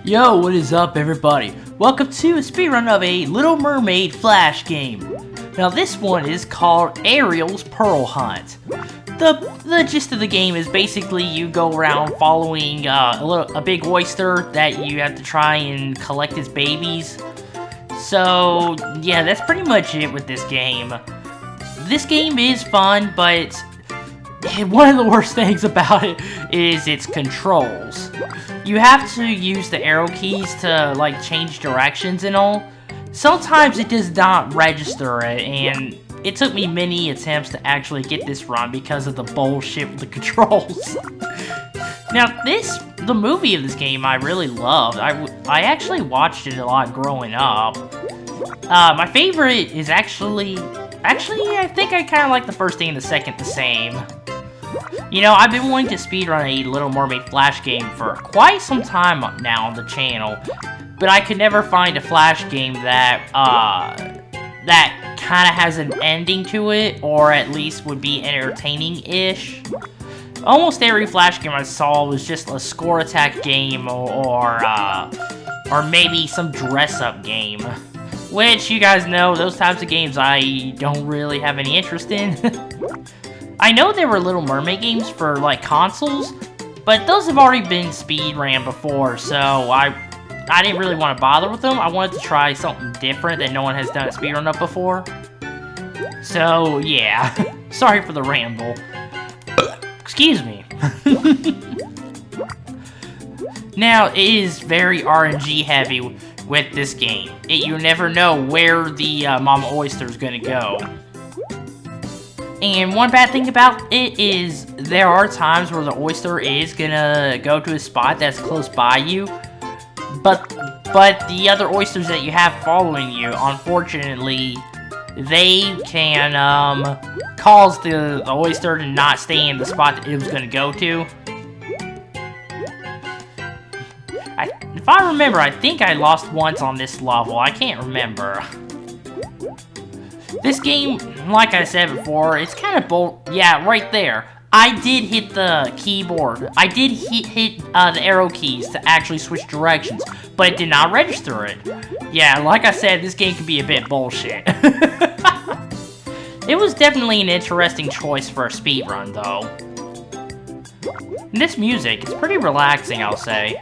Yo, what is up everybody? Welcome to a speedrun of a Little Mermaid Flash game. Now this one is called Ariel's Pearl Hunt. The gist of the game is basically you go around following a big oyster that you have to try and collect his babies. So yeah, that's pretty much it with this game. This game is fun, but one of the worst things about it is its controls. You have to use the arrow keys to like change directions and all. Sometimes it does not register it, and it took me many attempts to actually get this run because of the bullshit with the controls. Now the movie of this game I really loved. I actually watched it a lot growing up. My favorite is actually I think I kind of like the first thing and the second the same. You know, I've been wanting to speedrun a Little Mermaid Flash game for quite some time now on the channel, but I could never find a Flash game that kind of has an ending to it, or at least would be entertaining-ish. Almost every Flash game I saw was just a score attack game, or maybe some dress-up game. Which, you guys know, those types of games I don't really have any interest in. I know there were Little Mermaid games for, like, consoles, but those have already been speedran before, so I didn't really want to bother with them. I wanted to try something different that no one has done a speedrun up before. So, yeah. Sorry for the ramble. Excuse me. Now, it is very RNG heavy with this game. You never know where the Mama Oyster is going to go. And one bad thing about it is there are times where the oyster is gonna go to a spot that's close by you, but the other oysters that you have following you, unfortunately, they can cause the oyster to not stay in the spot that it was gonna go to. If I remember, I think I lost once on this level. I can't remember. This game, like I said before, it's kind of yeah, right there. I did hit the keyboard. I did hit the arrow keys to actually switch directions, but it did not register it. Yeah, like I said, this game can be a bit bullshit. It was definitely an interesting choice for a speedrun, though. And this music is pretty relaxing, I'll say.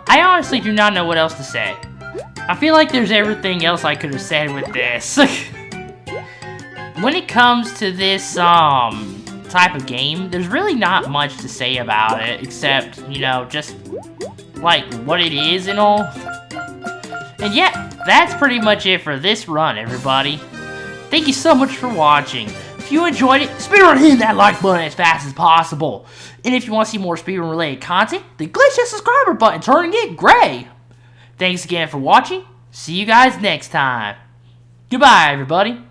I honestly do not know what else to say. I feel like there's everything else I could have said with this. When it comes to this type of game, there's really not much to say about it, except, you know, just like what it is and all. And yeah, that's pretty much it for this run, everybody. Thank you so much for watching. If you enjoyed it, speedrun hitting that like button as fast as possible. And if you want to see more speedrun related content, then click that subscriber button, turning it gray. Thanks again for watching. See you guys next time. Goodbye, everybody.